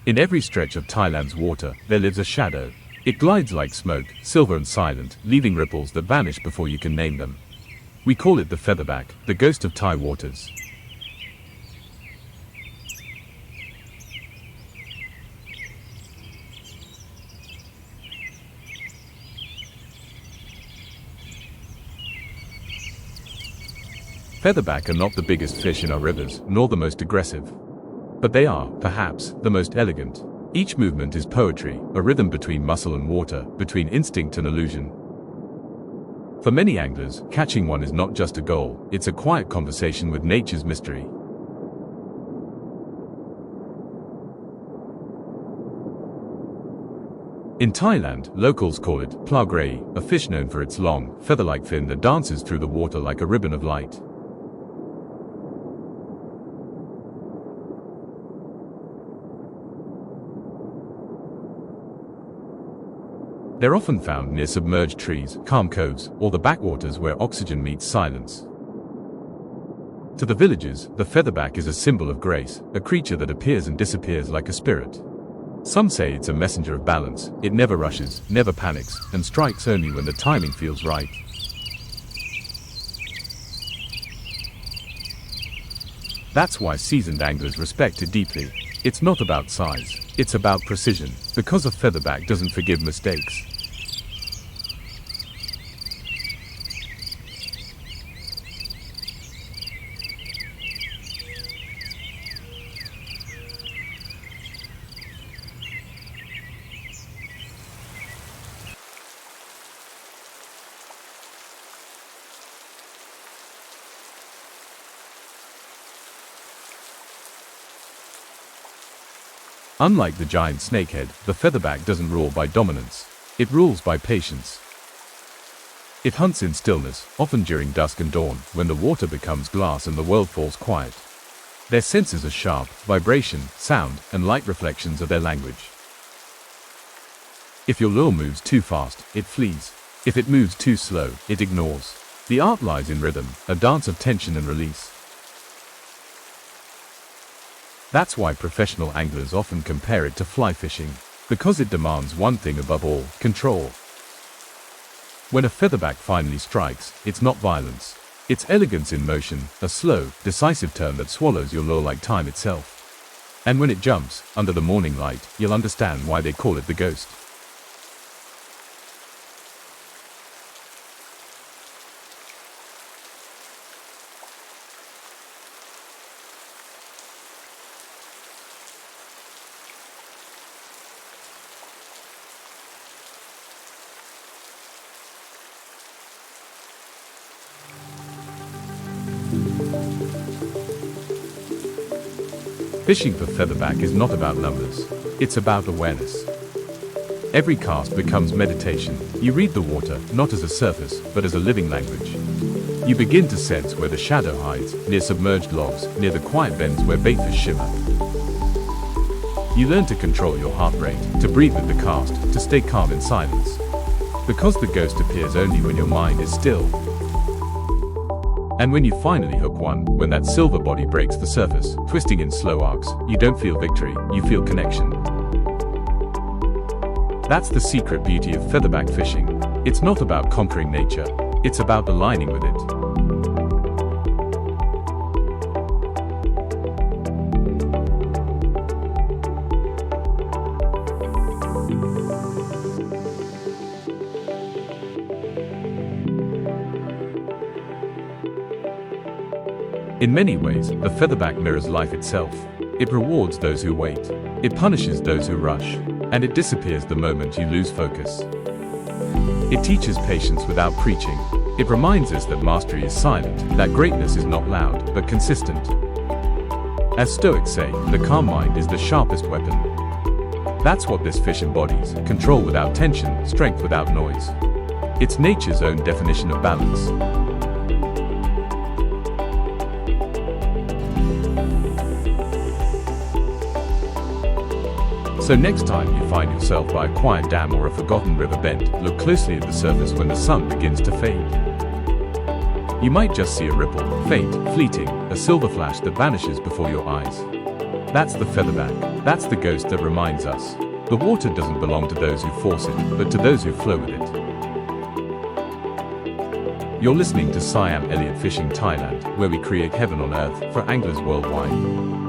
In every stretch of Thailand's water, there lives a shadow. It glides like smoke, silver and silent, leaving ripples that vanish before you can name them. We call it the featherback, the ghost of Thai waters. Featherback are not the biggest fish in our rivers, nor the most aggressive. But they are, perhaps, the most elegant. Each movement is poetry, a rhythm between muscle and water, between instinct and illusion. For many anglers, catching one is not just a goal, it's a quiet conversation with nature's mystery. In Thailand, locals call it plagray, a fish known for its long, feather-like fin that dances through the water like a ribbon of light. They're often found near submerged trees, calm coves, or the backwaters where oxygen meets silence. To the villagers, the featherback is a symbol of grace, a creature that appears and disappears like a spirit. Some say it's a messenger of balance. It never rushes, never panics, and strikes only when the timing feels right. That's why seasoned anglers respect it deeply. It's not about size, it's about precision, because a featherback doesn't forgive mistakes. Unlike the giant snakehead, the featherback doesn't rule by dominance. It rules by patience. It hunts in stillness, often during dusk and dawn, when the water becomes glass and the world falls quiet. Their senses are sharp, vibration, sound, and light reflections of their language. If your lure moves too fast, it flees. If it moves too slow, it ignores. The art lies in rhythm, a dance of tension and release. That's why professional anglers often compare it to fly fishing, because it demands one thing above all: control. When a featherback finally strikes, it's not violence. It's elegance in motion, a slow, decisive turn that swallows your lure like time itself. And when it jumps, under the morning light, you'll understand why they call it the ghost. Fishing for featherback is not about numbers, it's about awareness. Every cast becomes meditation. You read the water, not as a surface, but as a living language. You begin to sense where the shadow hides, near submerged logs, near the quiet bends where baitfish shimmer. You learn to control your heart rate, to breathe with the cast, to stay calm in silence. Because the ghost appears only when your mind is still. And when you finally hook one, when that silver body breaks the surface, twisting in slow arcs, you don't feel victory, you feel connection. That's the secret beauty of featherback fishing. It's not about conquering nature, it's about aligning with it. In many ways, the featherback mirrors life itself. It rewards those who wait. It punishes those who rush. And it disappears the moment you lose focus. It teaches patience without preaching. It reminds us that mastery is silent, that greatness is not loud, but consistent. As Stoics say, the calm mind is the sharpest weapon. That's what this fish embodies: control without tension, strength without noise. It's nature's own definition of balance. So next time you find yourself by a quiet dam or a forgotten river bend, look closely at the surface when the sun begins to fade. You might just see a ripple, faint, fleeting, a silver flash that vanishes before your eyes. That's the featherback. That's the ghost that reminds us. The water doesn't belong to those who force it, but to those who flow with it. You're listening to Siam ElliotFishing Thailand, where we create heaven on earth for anglers worldwide.